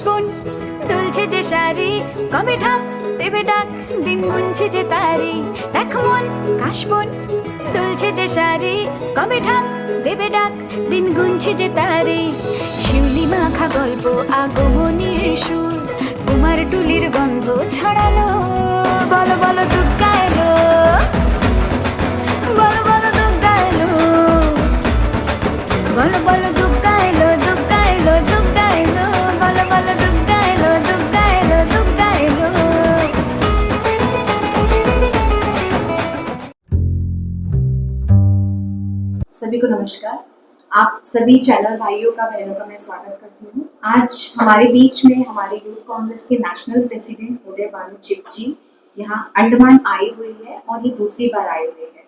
কাশবন দুলছে যে শাড়ি, কবে ঢাক দেবে ডাক, দিন গুনছে যে তারি। দেখ মন কাশবন দুলছে যে শাড়ি, কবে ঢাক দেবে ডাক, দিন গুনছে যে তারি। শিউলি মাখা গল্প আগমনীর সুর, কুমার টুলির গন্ধ ছড়ালো। বলো বলো দুগ্গা এলো, বলো বলো দুগ্গা এলো, বলো বলো দুগ্গা এলো, দুগ্গা এলো, দুগ্গা এলো, বলো বলো দুগ্গা এলো, দুগ্গা এলো, দুগ্গা এলো। सभी को नमस्कार। आप सभी चैनल भाइयों का बहनों का मैं स्वागत करती हूँ। आज हमारे बीच में हमारे यूथ कांग्रेस के नेशनल प्रेसिडेंट उदय भानु चिप जी यहाँ अंडमान आए हुए हैं और ये दूसरी बार आए हुए हैं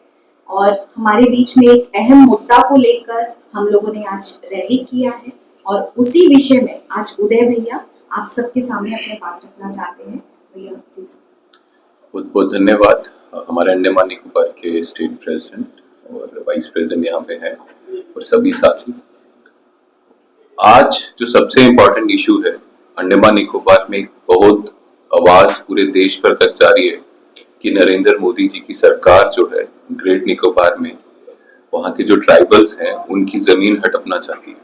और हमारे बीच में एक अहम मुद्दा को लेकर हम लोगों ने आज रैली किया है और उसी विषय में आज उदय भैया आप सबके सामने अपने बात रखना चाहते हैं। भैया प्लीज। बहुत बहुत धन्यवाद। हमारे अंडमान निकोबार के स्टेट प्रेसिडेंट और वाइस प्रेसिडेंट यहाँ पे है और सभी साथी। आज जो सबसे इम्पोर्टेंट इशू है, अंडमान निकोबार में एक बहुत आवाज पूरे देश भर तक जा रही है कि नरेंद्र मोदी जी की सरकार जो है ग्रेट निकोबार में वहाँ के जो ट्राइबल्स हैं उनकी जमीन हड़पना चाहती है।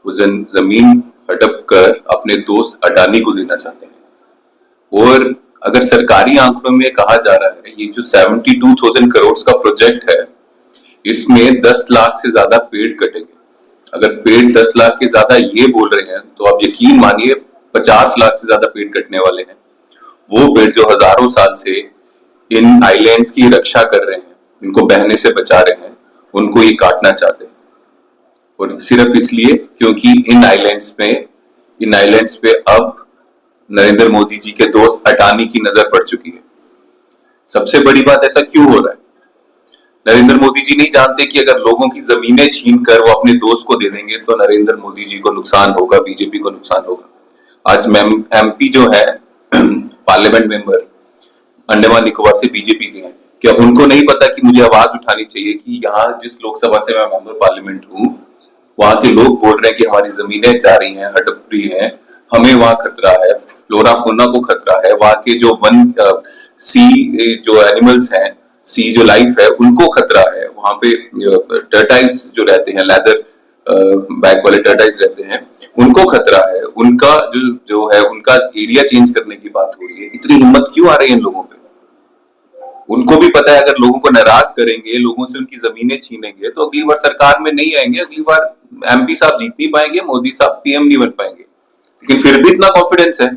वो जमीन हड़प कर अपने दोस्त अडानी को देना चाहते हैं। और अगर सरकारी आंकड़ों में कहा जा रहा है ये जो 72,000 करोड़ का प्रोजेक्ट है इसमें 10 लाख से ज्यादा पेड़ कटेंगे। अगर पेड़ 10 लाख के ज्यादा ये बोल रहे हैं तो आप यकीन मानिए 50 लाख से ज्यादा पेड़ कटने वाले हैं। वो पेड़ जो हजारों साल से इन आइलैंड्स की रक्षा कर रहे हैं, इनको बहने से बचा रहे हैं, उनको ये काटना चाहते हैं। और सिर्फ इसलिए क्योंकि इन आइलैंड्स पे अब नरेंद्र मोदी जी के दोस्त अडानी की नजर पड़ चुकी है। सबसे बड़ी बात, ऐसा क्यों हो रहा है? नरेंद्र मोदी जी नहीं जानते कि अगर लोगों की जमीनें छीन कर वो अपने दोस्त को दे देंगे तो नरेंद्र मोदी जी को नुकसान होगा, बीजेपी को नुकसान होगा। आज एमपी जो है पार्लियामेंट मेंबर अंडमान निकोबार से बीजेपी के हैं, क्या उनको नहीं पता कि मुझे आवाज उठानी चाहिए कि यहाँ जिस लोकसभा से मैं मेंबर पार्लियामेंट हूँ वहां के लोग बोल रहे हैं कि हमारी जमीनें जा रही हैं, हड़प रही हैं, हमें वहां खतरा है, फ्लोरा फौना को खतरा है, वहां के जो वन सी जो एनिमल्स हैं, सी जो लाइफ है उनको खतरा है, वहां पे टर्टाइज जो रहते हैं, लेदर बैग वाले टर्टाइज रहते हैं, उनको खतरा है, उनका जो है उनका एरिया चेंज करने की बात हो रही है। इतनी हिम्मत क्यों आ रही है इन लोगों पे? उनको भी पता है अगर लोगों को नाराज करेंगे, लोगों से उनकी जमीनें छीनेंगे तो अगली बार सरकार में नहीं आएंगे, अगली बार एमपी साहब जीत नहीं पाएंगे, मोदी साहब पीएम नहीं बन पाएंगे। लेकिन फिर भी इतना कॉन्फिडेंस है,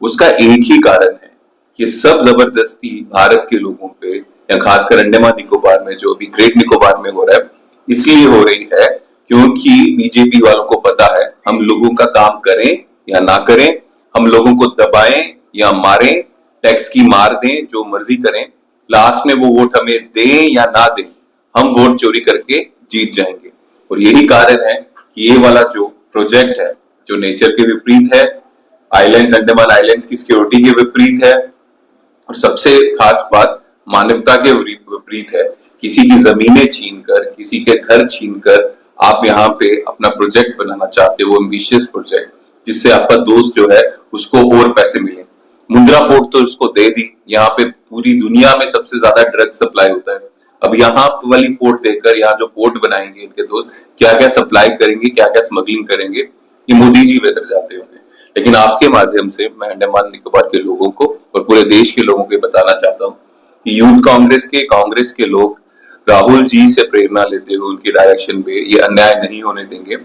उसका एक ही कारण है, ये सब जबरदस्ती भारत के लोगों पे या खासकर अंडमान निकोबार में जो अभी ग्रेट निकोबार में हो रहा है इसलिए हो रही है क्योंकि बीजेपी वालों को पता है हम लोगों का काम करें या ना करें, हम लोगों को दबाएं या मारें, टैक्स की मार दें, जो मर्जी करें, लास्ट में वो वोट हमें दें या ना दें, हम वोट चोरी करके जीत जाएंगे। और यही कारण है कि ये वाला जो प्रोजेक्ट है जो नेचर के विपरीत है, आइलैंड्स, अंडमान आइलैंड्स की सिक्योरिटी के विपरीत है और सबसे खास बात मानवता के विपरीत है। किसी की जमीनें छीनकर, किसी के घर छीनकर आप यहाँ पे अपना प्रोजेक्ट बनाना चाहते हो, एम्बिशियस प्रोजेक्ट जिससे आपका दोस्त जो है उसको और पैसे मिले। मुंद्रा पोर्ट तो उसको दे दी, यहाँ पे पूरी दुनिया में सबसे ज्यादा ड्रग सप्लाई होता है। अब यहाँ वाली पोर्ट देकर यहाँ जो पोर्ट बनाएंगे इनके दोस्त क्या क्या सप्लाई करेंगे, क्या क्या स्मगलिंग करेंगे, ये मोदी जी बेहतर जाते होंगे। लेकिन आपके माध्यम से मैं अंडमान निकोबार के लोगों को और पूरे देश के लोगों को बताना चाहता हूँ कि यूथ कांग्रेस के लोग राहुल जी से प्रेरणा लेते हुए उनकी डायरेक्शन पे ये अन्याय नहीं होने देंगे।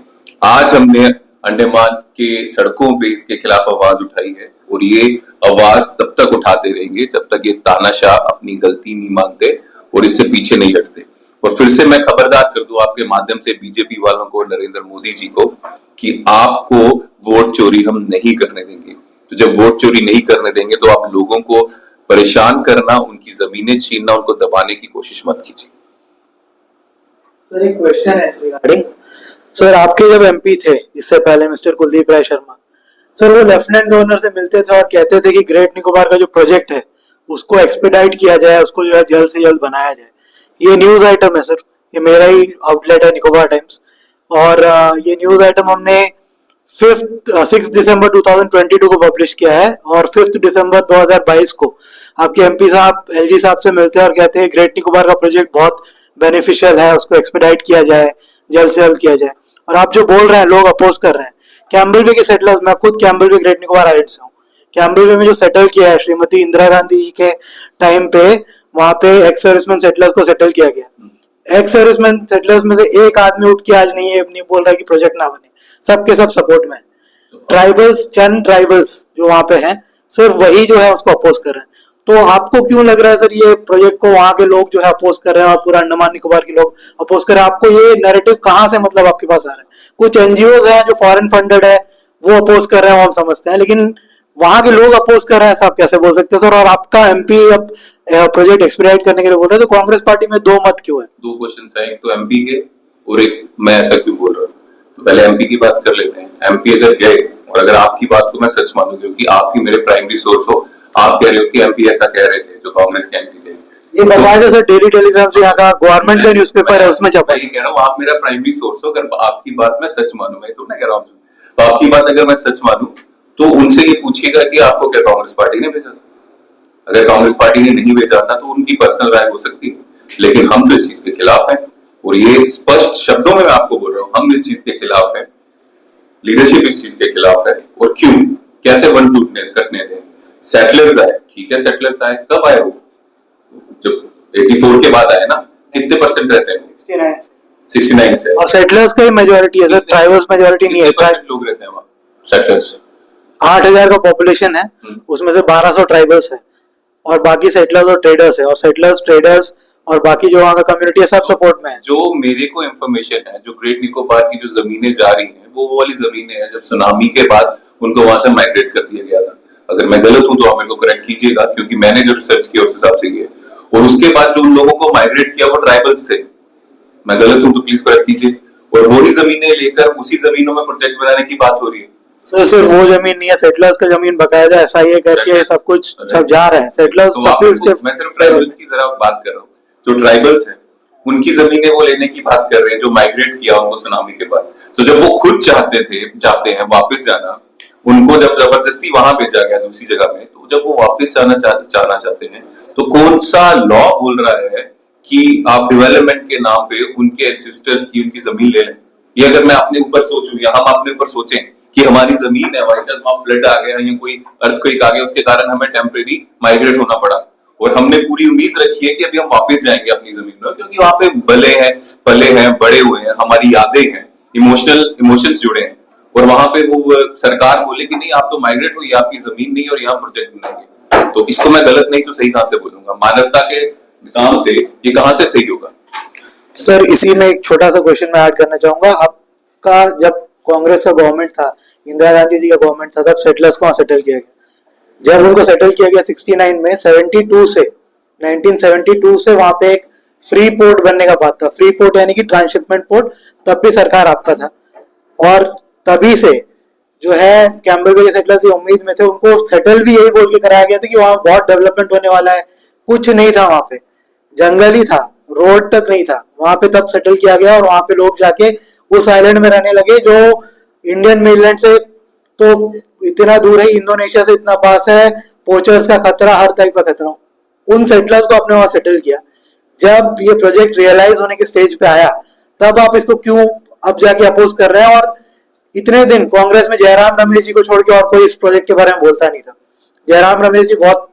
आज हमने अंडमान के सड़कों पे इसके खिलाफ आवाज उठाई है और ये आवाज तब तक उठाते रहेंगे जब तक ये तानाशाह अपनी गलती नहीं मानते और इससे पीछे नहीं हटते। और फिर से मैं खबरदार कर दूं आपके माध्यम से बीजेपी वालों को, नरेंद्र मोदी जी को, कि आपको वोट चोरी हम नहीं करने देंगे। तो जब वोट चोरी नहीं करने देंगे तो आप लोगों को परेशान करना, उनकी जमीनें छीनना, उनको दबाने की कोशिश मत कीजिए। सर एक क्वेश्चन है रिगार्डिंग, सर आपके जब एमपी थे इससे पहले मिस्टर कुलदीप राय शर्मा, सर वो लेफ्टिनेंट गवर्नर से मिलते थे और कहते थे कि ग्रेट निकोबार का जो प्रोजेक्ट है उसको एक्सपेडाइट किया जाए, उसको जो है जल्द से जल्द बनाया जाए। ये न्यूज आइटम है सर, ये मेरा ही आउटलेट है निकोबार टाइम्स, और ये न्यूज आइटम हमने 6 दिसंबर 2022 को पब्लिश किया है और 5 दिसंबर 2022 को आपके एमपी साहब एलजी साहब से मिलते हैं और कहते हैं ग्रेट निकोबार का प्रोजेक्ट बहुत बेनिफिशियल है, उसको एक्सपेडाइट किया जाए, जल्द से जल्द किया जाए। और आप जो बोल रहे हैं लोग अपोज कर रहे हैं। कैम्बल बे के सेटलर्स, मैं खुद कैम्बल बे ग्रेट निकोबार आइलैंड से हूँ। कैम्बल बे में जो सेटल किया है श्रीमती इंदिरा गांधी के टाइम पे, वहां पे एक्स सर्विसमैन सेटलर्स को सेटल किया गया। एक्स सर्विसमैन सेटलर्स में से एक आदमी उठ के आज नहीं बोल रहा कि प्रोजेक्ट ना बने, सबके सब सपोर्ट में। ट्राइबल्स, चंद ट्राइबल्स जो वहां पे हैं, सिर्फ वही जो है उसको अपोज कर रहे हैं। तो आपको क्यों लग रहा है सर ये प्रोजेक्ट को वहां के लोग जो है अपोज कर रहे हैं और पूरा अंडमान निकोबार के लोग अपोज कर रहे हैं? आपको ये नैरेटिव कहाँ से मतलब आपके पास आ रहा है? कुछ एनजीओ है जो फॉरेन फंडेड है वो अपोज कर रहे हैं, वो हम समझते हैं, लेकिन वहां के लोग अपोज कर रहे हैं, आप कैसे बोल सकते हैं सर? और आपका एमपी अब प्रोजेक्ट एक्सपेडाइट करने के लिए बोल रहे हैं, तो कांग्रेस पार्टी में दो मत क्यों है? दो क्वेश्चन है, एक तो एमपी के और एक मैं ऐसा क्यों बोल रहा हूँ। तो पहले एमपी की बात कर लेते हैं। एमपी अगर गए और अगर आपकी बात को मैं सच मानूं, क्योंकि आप ही मेरे प्राइमरी सोर्स हो, आप कह रहे हो कि एमपी ऐसा कह रहे थे जो कांग्रेस के एमपी थे, ये बताया सर, डेली टेलीग्राफ जो यहाँ का गवर्नमेंट का न्यूज़पेपर है उसमें छपा है। मैं कह रहा हूँ आप मेरा प्राइमरी सोर्स हो, अगर आपकी बात मैं सच मानूं, मैं तो नहीं कह रहा हूँ, तो आपकी बात अगर मैं सच मानूं तो उनसे ये पूछिएगा कि आपको क्या कांग्रेस पार्टी ने भेजा था? अगर कांग्रेस पार्टी ने नहीं भेजा था तो उनकी पर्सनल राय हो सकती है, लेकिन हम तो इस चीज के खिलाफ हैं और ये स्पष्ट शब्दों में मैं आपको बोल रहा हूँ, हम इस चीज के खिलाफ हैं, लीडरशिप इस चीज के खिलाफ है। और क्यों, कैसे वन टूटने कटने दें? सेटलर्स आए, ठीक है, सेटलर्स आए, कब आए वो? जब 84 के बाद आए ना। कितने परसेंट रहते हैं? 69 से। और सेटलर्स का ही मेजॉरिटी है सर, ट्राइबल्स मेजॉरिटी नहीं है। लोग रहते हैं वहाँ सेटलर्स? 8,000 का पॉपुलेशन है, उसमें से 1200 ट्राइबल्स है और बाकी सेटलर्स और ट्रेडर्स है। और सेटलर्स, ट्रेडर्स और बाकी जो वहाँ का कम्युनिटी है सब सपोर्ट में है। जो मेरे को इन्फॉर्मेशन है, जो ग्रेट निकोबार की जो जमीनें जा रही हैं वो वाली जमीनें हैं जब सुनामी के बाद उनको वहां से माइग्रेट कर दिया गया था। अगर मैं गलत हूं तो आप मेरे को करेक्ट कीजिएगा, क्योंकि मैंने जो रिसर्च किया उस हिसाब से किया। और उसके बाद जो उन लोगों को माइग्रेट किया वो ट्राइबल्स थे। मैं गलत हूं तो प्लीज करेक्ट कीजिए। और वही जमीनें लेकर उसी जमीनों में प्रोजेक्ट बनाने की बात हो रही है। सर सिर्फ वो जमीन नहीं है, सेटलर्स का जमीन बकायदा एसआईए करके सब कुछ सब जा रहा है। सेटलर्स मैं सिर्फ ट्राइबल्स की जरा बात कर रहा हूँ। जो ट्राइबल्स हैं उनकी जमीनें वो लेने की बात कर रहे हैं, जो माइग्रेट किया उनको सुनामी के बाद। तो जब वो खुद चाहते हैं वापस जाना, उनको जब जबरदस्ती वहां भेजा गया दूसरी जगह में, तो जब वो वापस जाना चाहते हैं तो कौन सा लॉ बोल रहा है कि आप डेवलपमेंट के नाम पे उनके एंसेस्टर्स की उनकी जमीन ले लें? ये अगर मैं अपने ऊपर सोचूं या हम अपने ऊपर सोचें कि हमारी जमीन है, बाई चांस वहां फ्लड आ गया या कोई अर्थक्वेक आ गया, उसके कारण हमें टेम्परेरी माइग्रेट होना पड़ा और हमने पूरी उम्मीद रखी है कि अभी हम वापस जाएंगे अपनी जमीन में, क्योंकि वहां पे पले हैं, बड़े हुए हैं, हमारी यादें हैं, इमोशंस जुड़े हैं। और वहां पे वो सरकार बोले कि नहीं आप तो माइग्रेट हो, ये आपकी जमीन नहीं और यहाँ प्रोजेक्ट बनाएंगे, तो इसको मैं गलत नहीं तो सही कहां से बोलूंगा? मानवता के काम से ये कहां से सही होगा? सर इसी में एक छोटा सा क्वेश्चन मैं ऐड करना चाहूंगा। आपका जब कांग्रेस का गवर्नमेंट था, इंदिरा गांधी जी का गवर्नमेंट था, तब सेटलर्स को वहां सेटल किया गया। जब उनको सेटल किया गया 69 में, 1972 से वहां पे एक फ्री पोर्ट बनने का बात था। फ्री पोर्ट यानी कि ट्रांसशिपमेंट पोर्ट, तब भी सरकार आपका था। और तभी से जो है कैम्बल बे के सेटलर्स ये उम्मीद में थे, उनको सेटल भी यही बोल के कराया गया था कि वहां बहुत डेवलपमेंट होने वाला है। कुछ नहीं था वहां पे, जंगल ही था, रोड तक नहीं था वहां पे। तब सेटल किया गया और वहां पे लोग जाके उस आइलैंड में रहने लगे जो इंडियन मेनलैंड से तो इतना दूर है, इंडोनेशिया से इतना पास है, पोचर्स का खतरा, हर टाइप का खतरा। उन सेटलर्स को आपने वहां सेटल किया। जब ये प्रोजेक्ट रियलाइज होने के स्टेज पे आया, तब आप इसको क्यों अब जाके अपोज कर रहे हैं? और इतने दिन कांग्रेस में जयराम रमेश जी को छोड़ के और कोई इस प्रोजेक्ट के बारे में बोलता नहीं था। जयराम रमेश जी बहुत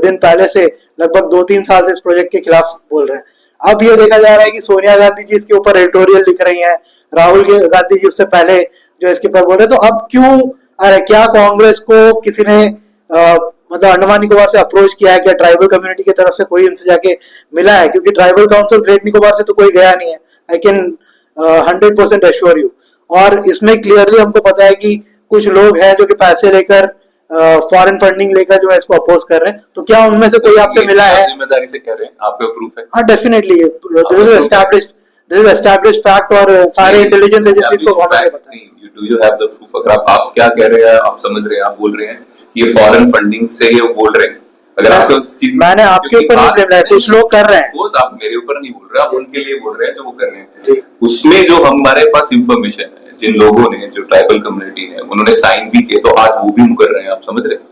दिन पहले से, लगभग 2-3 साल से इस प्रोजेक्ट के खिलाफ बोल रहे हैं। अब ये देखा जा रहा है कि सोनिया गांधी जी इसके ऊपर एडिटोरियल लिख रही हैं, राहुल गांधी जी उससे पहले जो इसके ऊपर बोल रहे हैं। तो अब क्यों, अरे क्या कांग्रेस को किसी ने मतलब अंडमान निकोबार से अप्रोच किया है? क्या ट्राइबल कम्युनिटी की तरफ से कोई इनसे जाके मिला है? क्योंकि ट्राइबल काउंसिल ग्रेट निकोबार से तो कोई गया नहीं है, आई कैन 100% एश्योर यू। और इसमें क्लियरली हमको पता है कि कुछ लोग हैं जो कि पैसे लेकर, फॉरेन फंडिंग लेकर जो है इसको अपोज कर रहे हैं। तो क्या उनमें से कोई आपसे मिला है? जिम्मेदारी से कह रहे हैं, आपका प्रूफ है? हाँ definitely, this is established fact और सारे इंटेलिजेंस एजेंसीज को हमें पता है। Do you have the proof? अगर आप क्या कह रहे हैं, आप समझ रहे हैं, आप बोल रहे हैं कि ये फॉरेन फंडिंग से ये बोल रहे हैं, अगर आपको उस चीज मैंने आपके ऊपर नहीं ब्लेम लगाया, कुछ लोग कर रहे हैं। वो आप मेरे ऊपर नहीं बोल रहे, आप उनके लिए बोल रहे हैं जो वो कर रहे हैं। उसमें जो हमारे पास इंफॉर्मेशन है, जिन लोगों ने, जो ट्राइबल कम्युनिटी है, उन्होंने साइन भी किए, तो आज वो भी मुकर रहे हैं। आप समझ रहे हैं?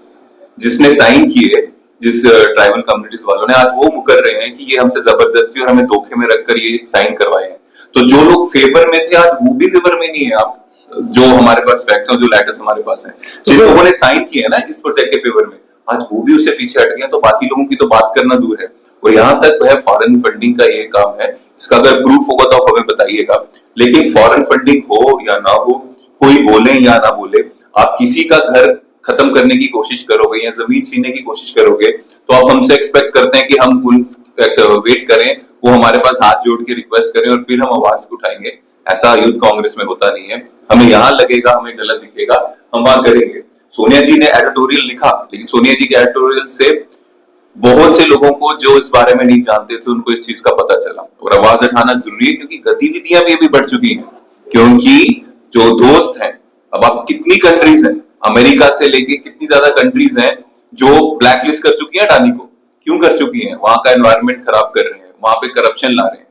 जिसने साइन किए, जिस ट्राइबल कम्युनिटीज वालों ने, आज वो मुकर रहे हैं कि ये हमसे जबरदस्ती और हमें धोखे में रखकर ये साइन करवाए हैं। तो जो लोग फेवर में थे, आज वो भी फेवर में नहीं है। आप जो हमारे पास फैक्ट्स हैं, जो लेटर्स हमारे पास हैं, जिन लोगों ने साइन किए ना इस प्रोजेक्ट के फेवर में, आज वो भी उससे पीछे हट गए। तो बाकी लोगों की तो बात करना दूर है। और यहाँ तक वह फॉरेन फंडिंग का ये काम है, इसका अगर प्रूफ होगा तो आप हमें बताइएगा। लेकिन फॉरेन फंडिंग हो या ना हो, कोई बोले या ना बोले, आप किसी का घर खत्म करने की कोशिश करोगे या जमीन छीनने की कोशिश करोगे, तो आप हमसे एक्सपेक्ट करते हैं कि हम वेट करें, वो हमारे पास हाथ जोड़ के रिक्वेस्ट करें और फिर हम आवाज उठाएंगे। ऐसा यूथ कांग्रेस में होता नहीं है। हमें यहाँ लगेगा, हमें गलत दिखेगा, हम वहां करेंगे। सोनिया जी ने एडिटोरियल लिखा, लेकिन सोनिया जी के एडिटोरियल से बहुत से लोगों को जो इस बारे में नहीं जानते थे, उनको इस चीज का पता चला। और आवाज उठाना जरूरी है, क्योंकि गतिविधियां भी अभी बढ़ चुकी हैं। क्योंकि जो दोस्त हैं, अब आप कितनी कंट्रीज हैं, अमेरिका से लेके कितनी ज्यादा कंट्रीज हैं जो ब्लैकलिस्ट कर चुकी है अडानी को। क्यों कर चुकी हैं? वहां का एनवायरनमेंट खराब कर रहे हैं, वहां पे करप्शन ला रहे हैं।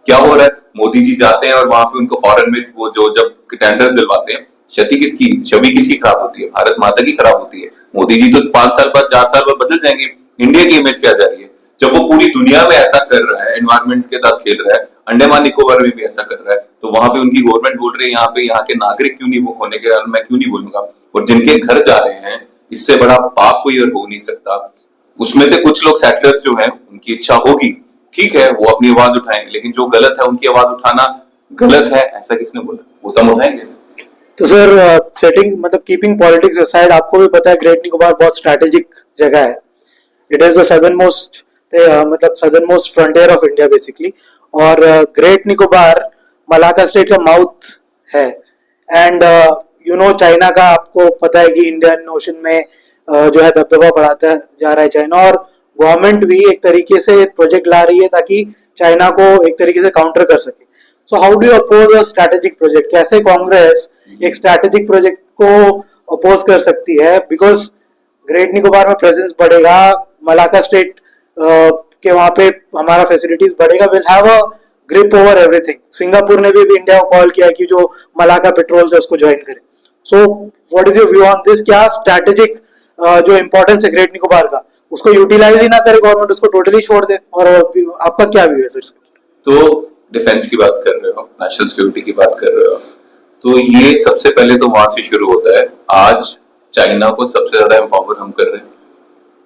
क्या हो रहा है? मोदी जी जाते हैं और वहां पे उनको फॉरेन में वो जो जब टेंडर्स दिलवाते हैं, छवि किसकी खराब होती है? भारत माता की खराब होती है। मोदी जी तो 5 साल बाद, 4 साल बाद बदल जाएंगे। इंडिया की इमेज क्या जा रही है? जब वो पूरी दुनिया में ऐसा कर रहा है, एनवायरमेंट के साथ खेल रहा है, अंडमान निकोबार में भी ऐसा कर रहा है, तो वहां पे उनकी गवर्नमेंट बोल रही है यहाँ के नागरिक क्यों नहीं होने के, मैं क्यों नहीं बोलूंगा। और जिनके घर जा रहे हैं, इससे बड़ा पाप कोई और हो नहीं सकता। उसमें से कुछ लोग सेटलर्स जो हैं, उनकी इच्छा होगी, ठीक है, वो अपनी आवाज उठाएंगे, लेकिन जो गलत है उनकी आवाज उठाना गलत है, ऐसा किसने बोला? वो तो हम उठाएंगे। तो सर, सेटिंग मतलब कीपिंग पॉलिटिक्स असाइड, आपको भी पता है ग्रेट निकोबार बहुत स्ट्रैटेजिक जगह है। इट इज द सदर्नमोस्ट मतलब सदर्नमोस्ट फ्रंटियर ऑफ इंडिया बेसिकली। और ग्रेट निकोबार मलाका स्टेट का माउथ है। एंड यू नो, चाइना का आपको पता है कि इंडियन ओशन में जो है दबदबा बढ़ाता जा रहा है चाइना। और गवर्नमेंट भी एक तरीके से प्रोजेक्ट ला रही है ताकि चाइना को एक तरीके से काउंटर कर सके। So how do you oppose a strategic project? कैसे कांग्रेस एक स्ट्रैटेजिक प्रोजेक्ट को अपोज कर सकती है? बिकॉज ग्रेट निकोबार में प्रेजेंस बढ़ेगा, मलाका स्टेट के वहां पे हमारा फैसिलिटीज बढ़ेगा, will have a grip over everything. Singapore ने भी इंडिया को कॉल किया है कि जो मलाका पेट्रोल है उसको ज्वाइन करे। So what is your view on this? क्या स्ट्रैटेजिक जो इंपॉर्टेंस है ग्रेट निकोबार का, उसको यूटिलाइज ही ना करे गवर्नमेंट, उसको टोटली छोड़ दे? और आपका क्या व्यू है सर? तो डिफेंस की बात कर रहे हो, नेशनल सिक्योरिटी की बात कर रहे हो, तो ये सबसे पहले तो वहां से शुरू होता है। आज चाइना को सबसे ज्यादा एम्पावर हम कर रहे हैं।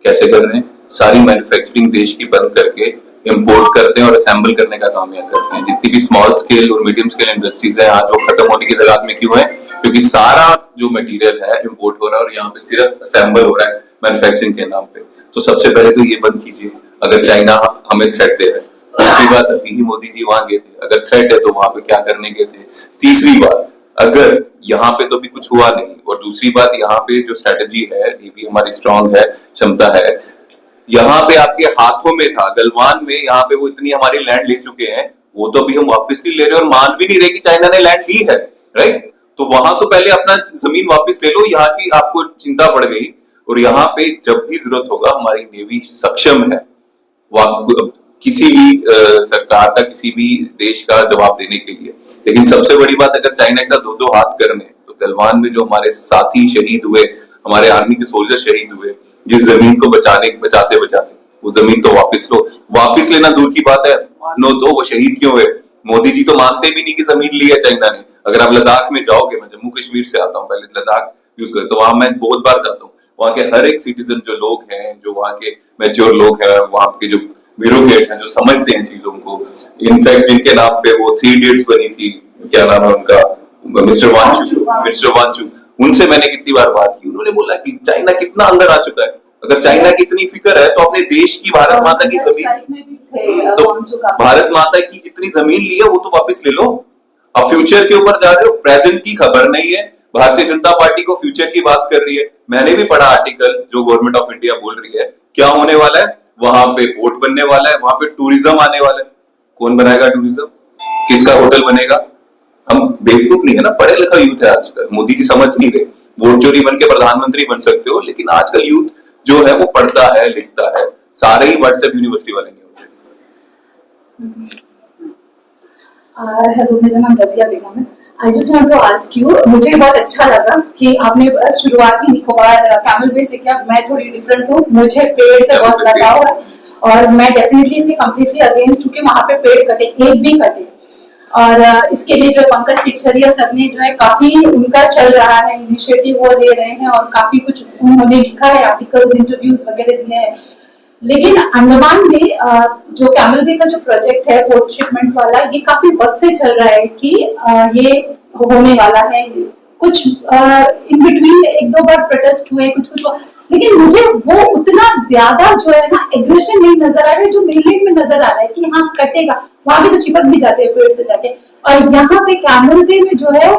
कैसे कर रहे हैं? सारी मैन्युफैक्चरिंग देश की बंद करके इंपोर्ट करते हैं और असेंबल करने का काम यहाँ करते हैं। जितनी भी स्मॉल स्केल और मीडियम स्केल इंडस्ट्रीज है, आज वो खत्म होने की दगार में क्यों है? क्योंकि सारा जो मटेरियल है इंपोर्ट हो रहा है और यहाँ पे सिर्फ असेंबल हो रहा है मैन्युफैक्चरिंग के नाम पे। तो सबसे पहले तो ये बंद कीजिए, अगर चाइना हमें थ्रेट दे रहा है। दूसरी बात, अभी ही मोदी जी वहां गए थे, अगर थ्रेट है तो वहां पे क्या करने गए थे? तीसरी बात, अगर यहाँ पे तो भी कुछ हुआ नहीं, और दूसरी बात, यहाँ पे जो स्ट्रेटेजी है ये भी हमारी स्ट्रांग है, क्षमता है। यहाँ पे आपके हाथों में था, गलवान में, यहाँ पे वो इतनी हमारी लैंड ले चुके हैं, वो तो अभी हम वापस नहीं ले रहे और मान भी नहीं रहे कि चाइना ने लैंड ली है, राइट? तो वहां तो पहले अपना जमीन वापस ले लो। यहाँ की आपको चिंता बढ़ गई, और यहाँ पे जब भी जरूरत होगा हमारी नेवी सक्षम है किसी भी सरकार का, किसी भी देश का जवाब देने के लिए। लेकिन सबसे बड़ी बात, अगर चाइना के साथ दो दो हाथ करने, तो गलवान में जो हमारे साथी शहीद हुए, हमारे आर्मी के सोल्जर शहीद हुए, जिस जमीन को बचाते वो जमीन तो वापस लो। वापस लेना दूर की बात है, मानो तो वो शहीद क्यों हुए? मोदी जी तो मानते भी नहीं कि जमीन ली है चाइना ने। अगर आप लद्दाख में जाओगे, मैं जम्मू कश्मीर से आता हूँ, पहले लद्दाख यूज करें, तो वहां मैं बहुत बार जाता हूँ। वहां के हर एक सिटीजन, जो लोग हैं, जो वहां के मैच्योर लोग हैं, वहां के जो ब्यूरोक्रेट हैं, जो समझते हैं चीजों को, इनफैक्ट जिनके नाम पे वो 3 इडियट्स बनी थी, क्या नाम है उनका, मिस्टर वांचू, उनसे मैंने कितनी बार बात की। उन्होंने बोला कि चाइना कितना अंदर आ चुका है। अगर चाइना की इतनी फिक्र है तो अपने देश की, भारत माता की जमीन, तो भारत माता की जितनी जमीन ली है वो तो वापस ले लो। अब फ्यूचर के ऊपर जा रहे हो, प्रेजेंट की खबर नहीं है। भारतीय जनता पार्टी को फ्यूचर की बात कर रही है। मैंने भी पढ़ा आर्टिकल जो गवर्नमेंट ऑफ इंडिया बोल रही है, क्या होने वाला है वहां पे? पोर्ट बनने वाला है, वहां पे टूरिज्म आने वाला है। कौन बनाएगा टूरिज्म? किसका होटल बनेगा? हम बेवकूफ नहीं है ना, पढ़े लिखा यूथ है आजकल। मोदी जी समझ नहीं रहे। वोट चोरी बन के प्रधानमंत्री बन सकते हो, लेकिन आजकल यूथ जो है वो पढ़ता है, लिखता है। सारे ही व्हाट्सएप यूनिवर्सिटी वाले नहीं होते। हेलो, मेरा नाम रजिया बेगम है। I just want to ask you, मुझे बहुत अच्छा लगा कि आपने शुरुआत ही निकोबार कैमल बे से किया। मैं थोड़ी डिफरेंट हूँ, मुझे पेड़ से बहुत लगाव है और मैं डेफिनेटली इसके कम्प्लीटली अगेंस्ट हूँ कि वहाँ पे पेड़ कटे, एक भी कटे। और इसके लिए जो पंकज सिक्सरिया सर ने जो है काफी उनका चल रहा है इनिशिएटिव, वो ले रहे हैं और काफी कुछ उन्होंने लिखा है, आर्टिकल्स, इंटरव्यूज वगैरह दिए हैं। लेकिन अंडमान में जो कैमल बे का जो प्रोजेक्ट है पोर्ट शिपमेंट वाला, ये काफी वक्त से चल रहा है कि ये होने वाला है। कुछ इन बिटवीन एक दो बार प्रोटेस्ट हुए, कुछ लेकिन मुझे वो उतना ज्यादा जो है ना एग्रेशन नहीं नजर आ रहा है जो मेनलैंड में नजर आ रहा है कि हाँ कटेगा। वहां भी तो चिपक भी जाते हैं पेड़ से जाके, और यहाँ पे कैमल बे में जो है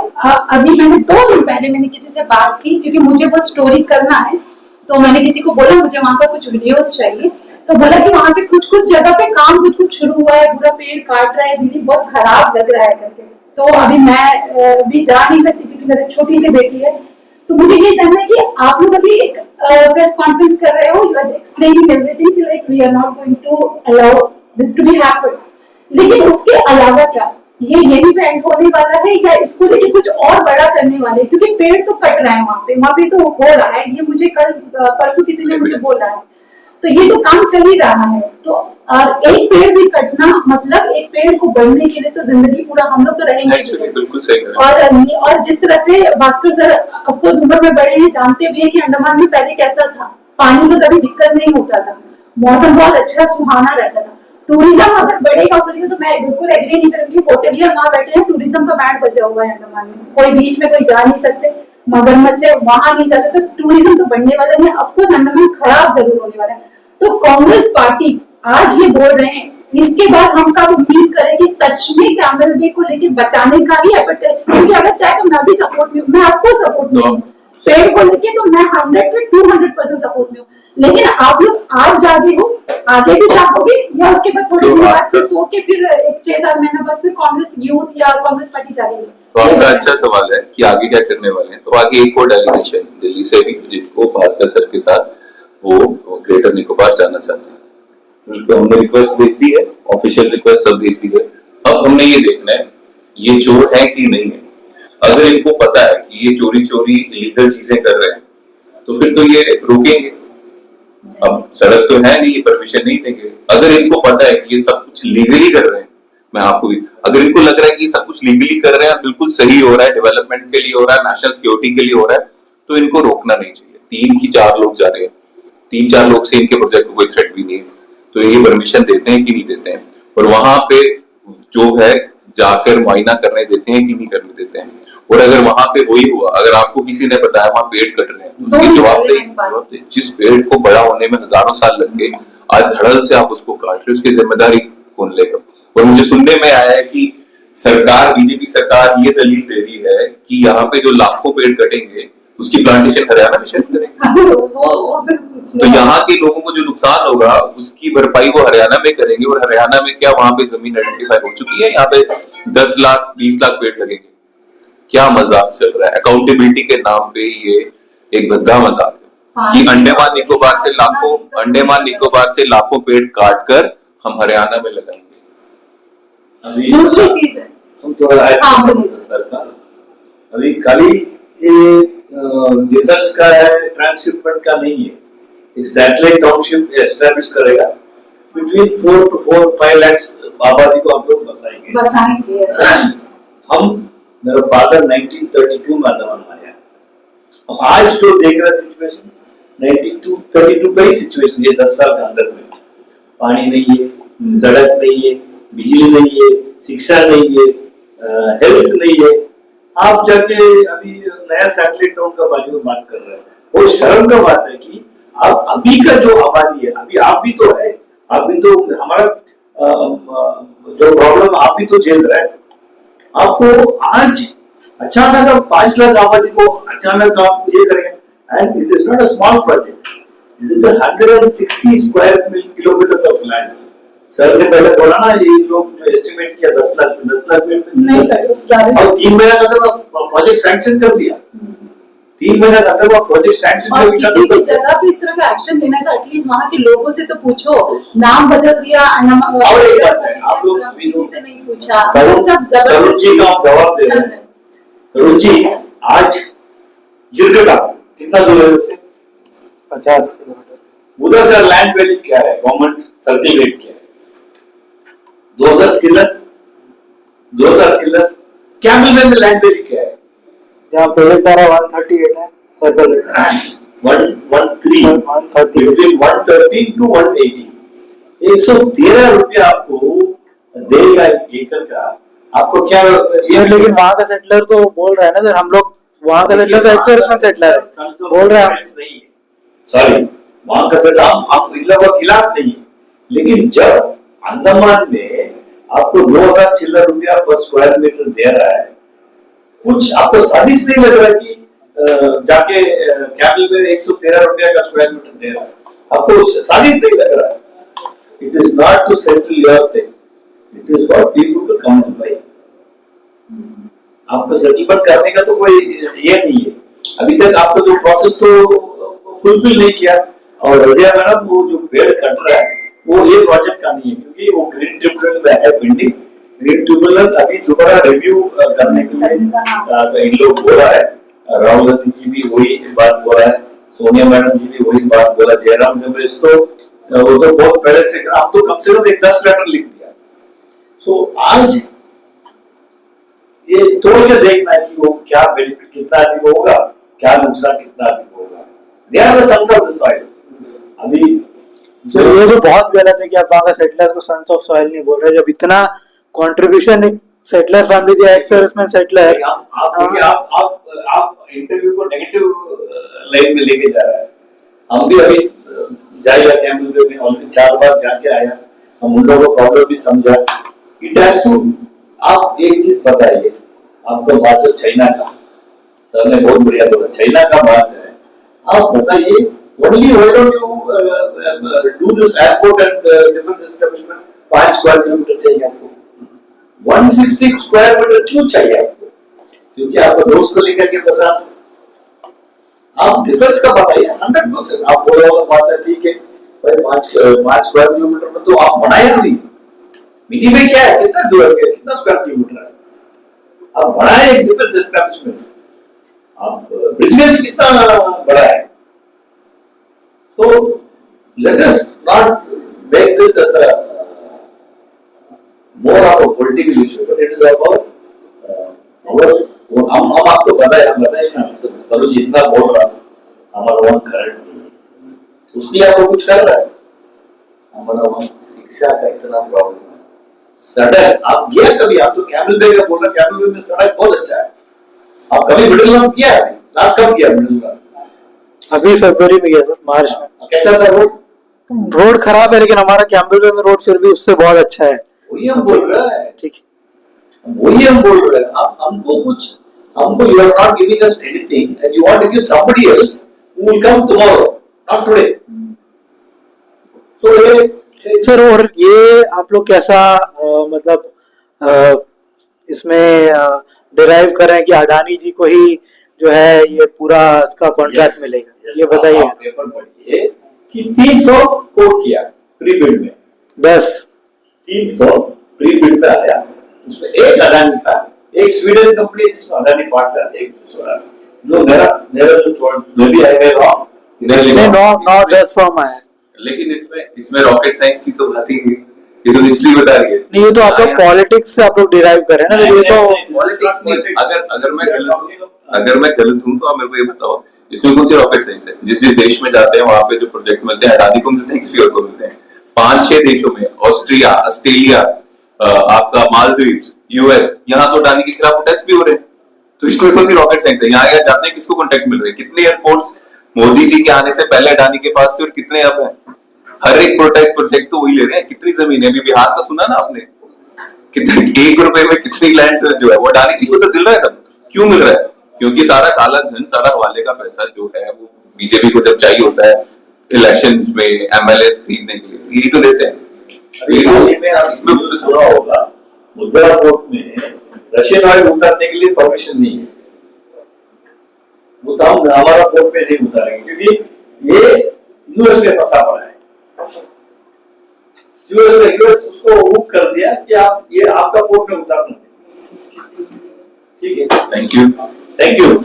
अभी मैंने 2 दिन पहले मैंने किसी से बात की, क्योंकि मुझे वो स्टोरी करना है। तो मैंने किसी को बोला मुझे वहां का कुछ वीडियोस चाहिए, तो बोला कि वहां पे कुछ जगह पे काम कुछ शुरू हुआ है, पूरा पेड़ काट रहा है, दीदी बहुत खराब लग रहा है करके। तो अभी मैं भी जा नहीं सकती क्योंकि मेरी छोटी सी बेटी है। तो मुझे ये जानना है कि आप लोग अभी एक प्रेस कॉन्फ्रेंस कर रहे हो, you are explaining everything like we are not going to allow this to be happen, लेकिन उसके अलावा क्या ये यही पे एंड होने वाला है या इसको लेके कुछ और बड़ा करने वाले हैं? क्योंकि पेड़ तो कट रहा है वहां पे तो हो रहा है, ये मुझे कल परसों किसी ने मुझे बोला है, तो ये तो काम चल ही रहा है। तो और एक पेड़ भी कटना मतलब एक पेड़ को बढ़ने के लिए तो जिंदगी पूरा हम लोग तो रहेंगे। बिल्कुल सही। और जिस तरह से भास्कर सर ऑफ कोर्स उम्र में बड़े हैं, जानते भी हैं कि अंडमान में पहले कैसा था, पानी में कभी दिक्कत नहीं होता था, मौसम बहुत अच्छा सुहाना रहता था। टूरिज्म अगर बढ़ेगा बोलेंगे तो मैं बिल्कुल एग्री नहीं करूंगी। होटलियर वहां बैठे हैं, टूरिज्म का बैंड बचा हुआ है अंडमान में, कोई बीच में कोई जा नहीं सकते, मगरमच्छ है वहां नहीं जा सकते, टूरिज्म तो बढ़ने वाला नहीं। ऑफकोर्स अंडमान खराब जरूर होने वाला है। तो कांग्रेस पार्टी आज ये बोल रहे हैं, इसके बाद हम कब उम्मीद करें कि सच में कैमल बे को लेके बचाने का ही एफर्ट करें? क्योंकि अगर चाहे तो मैं भी सपोर्ट में हूँ, मैं आपको सपोर्ट में हूँ, पेड़ को लेके तो मैं 100 के 200% सपोर्ट में हूँ। लेकिन आप लोग आज जागे हो, आगे भी जाओगे या उसके बाद थोड़े दिन बाद फिर सो के फिर 6-7 महीना बाद फिर कांग्रेस यूथ या कांग्रेस पार्टी जाएगी? तो आपका अच्छा सवाल है कि आगे क्या करने वाले हैं। तो आगे एक और डेलीगेशन दिल्ली से भी, जिनको भास्कर सर के साथ वो ग्रेटर निकोबार जाना चाहते हैं, उनको हमने रिक्वेस्ट भेज दी है, ऑफिशियल रिक्वेस्ट सब भेज दी है। अब हमने ये देखना है ये चोर है कि नहीं है। अगर इनको पता है कि ये चोरी इलीगल चीजें कर रहे हैं तो फिर तो ये रोकेंगे। अब सड़क तो है नहीं, ये परमिशन नहीं देंगे। अगर इनको पता है कि ये सब कुछ लीगली कर रहे हैं, मैं आपको भी, अगर इनको लग रहा है कि सब कुछ लीगली कर रहे हैं, बिल्कुल सही हो रहा है, डेवलपमेंट के लिए हो रहा है, नेशनल सिक्योरिटी के लिए हो रहा है, तो इनको रोकना नहीं चाहिए। 3 की 4 लोग जा रहे हैं, 3-4 लोग से इनके प्रोजेक्ट को कोई थ्रेट भी नहीं है, तो ये परमिशन देते हैं कि नहीं देते हैं, और वहां पे जो है जाकर मुआयना करने देते हैं कि नहीं करने देते हैं। और अगर वहां पे वही हुआ, अगर आपको किसी ने बताया वहां पेड़ कट रहे हैं, तो उसकी जवाबदेही, जिस पेड़ को बड़ा होने में हजारों साल लग गए, आज धड़ल से आप उसको काट रहे हो, उसकी जिम्मेदारी कौन लेगा? और मुझे सुनने में आया है कि सरकार, बीजेपी सरकार ये दलील दे रही है कि यहाँ पे जो लाखों पेड़ कटेंगे उसकी प्लांटेशन हरियाणा में शिफ्ट करेंगे। तो यहाँ के लोगों को जो नुकसान होगा उसकी भरपाई वो हरियाणा में करेंगे। और हरियाणा में क्या वहां पे जमीन आइडेंटिफाई हो चुकी है, यहाँ पे 10 लाख 20 लाख पेड़ लगेंगे। क्या मजाक चल रहा है? अकाउंटेबिलिटी के नाम पे ये एक भद्दा मजाक है कि अंडमान निकोबार से लाखों पेड़ काट कर हम हरियाणा में लगाएंगे। दूसरी चीज है अभी खाली ये डिफेंस का है, ट्रांसशिपमेंट का नहीं है। एक सैटेलाइट टाउनशिप एस्टैब्लिश करेगा, बिटवीन 4 to 5 लाख आबादी को हम लोग बसाएंगे। हम, मेरा फादर 1932 में अंडमान में आया। हम आज जो देख रहे सिचुएशन 1932 का ही सिचुएशन, ये 10 साल के अंदर में पानी नहीं है, सड़क नहीं है, बिजली नहीं है, शिक्षा नहीं है, हेल्थ नहीं है। आप जाके अभी नया सैटेलाइट टाउन का बारे में बात कर रहे हैं। वो शर्म का बात है कि आप अभी का जो आबादी है, अभी आप भी तो है, आप भी तो हमारा जो प्रॉब्लम आप भी तो झेल रहे हैं। आपको आज अचानक आप 5 लाख आबादी को अचानक आप ये करेंगे, and it is not a small project, it is 160 square kilometre of land. Sir ने पहले बोला ना, ये लोग जो एस्टिमेट किया 10 लाख में नहीं करे, और 3 महीने के अंदर प्रोजेक्ट सैंक्शन कर दिया। 3 महीने के अंदर वो प्रोजेक्ट सैंक्शन और भी किसी भी जगह पे इस तरह का एक्शन लेना था, एटलीस्ट वहाँ के लोगों से तो पूछो। नाम बदल दिया, और एक बात है, आप लोग किसी से नहीं पूछा, तरुण सब तरुण जी का आप जवाब दे रहे हैं। तरुण जी, आज जिरगटा कितना दूर है उससे? 50 किलोमीटर। उधर का लैंड वैल्यू क्या है, गवर्नमेंट सर्किल रेट क्या है? 2000 चिल्लर, 2000 चिल्लर। कैमल में लैंड वैल्यू क्या है? यहाँ प्रोजेक्ट आ रहा 138 है सर्कल रेट, 113 130 between 113 to 180। 113 रुपया आपको देगा एकड़ का। आपको क्या ये, लेकिन वहाँ का सेटलर तो बोल रहा है ना सर, हम लोग वहाँ का सेटलर तो एक्स सेटलर है, बोल रहे हैं सॉरी, वहाँ का सेटलर हम इन लोगों के खिलाफ नहीं है, लेकिन जब अंडमान में आपको 2000 चिल्लर रुपया पर स्क्वायर मीटर दे रहा है, कुछ आपको साजिश नहीं लग रहा कि जाके कैपिटल में 113 रुपया का स्क्वायर मीटर दे रहा है, आपको साजिश नहीं लग रहा है? It is not to settle your thing, it is for people to come to buy. आपको सेटलमेंट करने का तो कोई ये नहीं है। अभी तक आपका जो प्रोसेस तो फुलफिल नहीं किया, और रजिया मैडम वो जो पेड़ कट रहा है वो ये प्रोजेक्ट का नहीं है, क्योंकि वो ग्रीन ट्रिब्यूनल में है पेंडिंग। ग्रीन ट्रिब्यूनल अभी दोबारा रिव्यू करने के लिए इन लोग बोला है। राहुल गांधी जी भी वही बात बोला है, सोनिया मैडम जी भी वही बात बोला, जयराम रमेश तो वो तो बहुत पहले से, आप तो कम से कम एक 10 लेटर लिख दिया। सो आज ये तोड़ के देखना है कि वो क्या बेनिफिट कितना अधिक होगा, क्या नुकसान कितना अधिक होगा। They are the sons of the soil. अभी सर ये तो बहुत गलत है कि आप वहाँ का सेटलर को सन्स ऑफ सॉइल नहीं बोल रहे, जब इतना कंट्रीब्यूशन एक सेटलर फैमिली दिया, एक्स सर्विसमैन सेटलर। आप इंटरव्यू को नेगेटिव लाइन में लेके जा रहा है। हम भी अभी जाएगा कैंपल में ऑलरेडी 4 बार जाके आया, हम उन लोगों को प्रॉब्लम भी समझा। इट हैज टू, आप एक चीज बताइए, आपका बात है चाइना का, सर ने बहुत बढ़िया बोला, चाइना का बात है। आप बताइए, only why don't you do this airport and defence establishment? 5 square kilometre चाहिए आपको, 160 स्क्वायर मीटर क्यों चाहिए आपको? क्योंकि आपको दोस्त को लेकर के बसा। आप डिफेंस का बताइए 100%। आप बोला वाला बात है, ठीक है भाई, 5 स्क्वायर किलोमीटर में तो आप बनाए नहीं। मिट्टी में क्या है, कितना दूर है, कितना स्क्वायर किलोमीटर है? आप बनाए एक डिफेंस एस्टैब्लिशमेंट, आप ब्रिजगेज कितना बड़ा है? So let us not make this as a more of a political issue, but it is about our. हम आपको बताए ना, तो करो जितना बोल रहा हमारा वन करंट उसकी आपको कुछ कर रहा है। हमारा वन शिक्षा का इतना प्रॉब्लम है। सड़क आप गया कभी? आप तो कैमल बे का बोल रहे, कैमल बे में सड़क बहुत अच्छा है। आप कभी मिडिल लॉन्ग किया है? लास्ट कब किया मिडिल लॉन्ग? अभी फरवरी में गया सर, मार्च में। कैसा था रोड? रोड खराब है, लेकिन हमारा कैम्बल में रोड फिर भी उससे बहुत अच्छा है। वही हम बोल रहे हैं, ठीक है, वही हम बोल रहे हैं। आप हमको you are not giving us anything and you want to give somebody else who will come tomorrow, not today. So sir और ये आप लोग कैसा मतलब इसमें डिराइव कर रहे हैं कि अडानी जी को ही जो है ये पूरा इसका कॉन्ट्रैक्ट मिलेगा? ये बताइए। आप पेपर पढ़िए कि 300 कोट किया प्री बिड में, 300 प्री बिड में आया, उसमें एक अडानी का, एक स्वीडन कंपनी जिसमें अडानी पार्टनर, एक दूसरा जो मेरा जो भी आएगा नहीं, 9-10 फॉर्म आया। लेकिन इसमें रॉकेट साइंस की तो बात ही नहीं, ये तो हिस्ट्री बता रही है। नहीं, ये तो आप लोग पॉलिटिक्स से आप लोग डिराइव कर रहे हैं ना, तो ये तो पॉलिटिक्स नहीं। अगर मैं गलत हूँ तो आप मेरे को ये बताओ, इसमें कौन सी रॉकेट साइंस है? जिस देश में जाते हैं वहां पे जो प्रोजेक्ट मिलते हैं, अडानी को मिलते हैं, किसी और को मिलते हैं। 5-6 देशों में, ऑस्ट्रिया, ऑस्ट्रेलिया, आपका मालदीव्स, यूएस, यहाँ तो अडानी के खिलाफ टेस्ट भी हो रहे हैं। तो इसमें कौन सी रॉकेट साइंस है? यहाँ जाते हैं, किसको कॉन्ट्रैक्ट मिल रहे हैं? कितने एयरपोर्ट्स मोदी जी के आने से पहले अडानी के पास थे और कितने अब हैं? हर एक प्रोजेक्ट तो वही ले रहे हैं। कितनी जमीन है? अभी बिहार का सुना ना आपने, कितने 1 रुपए में कितनी लैंड जो है वो अडानी जी को तो मिल रहा है। तब क्यों मिल रहा है? क्योंकि सारा काला धन, सारा हवाले का पैसा जो है वो बीजेपी को जब चाहिए होता है इलेक्शन में एमएलए खरीदने के लिए, यही तो देते हैं। इसमें तो सुना होगा मुद्रा पोर्ट में रशियन ऑयल उतारने के लिए परमिशन नहीं है। उतारूंगा, हमारा पोर्ट में नहीं उतारेंगे क्योंकि ये यूएस में फंसा पड़ा है। यूएस उसको हुक कर दिया कि आप ये आपका पोर्ट में उतारना, ठीक है। Thank you. Thank you.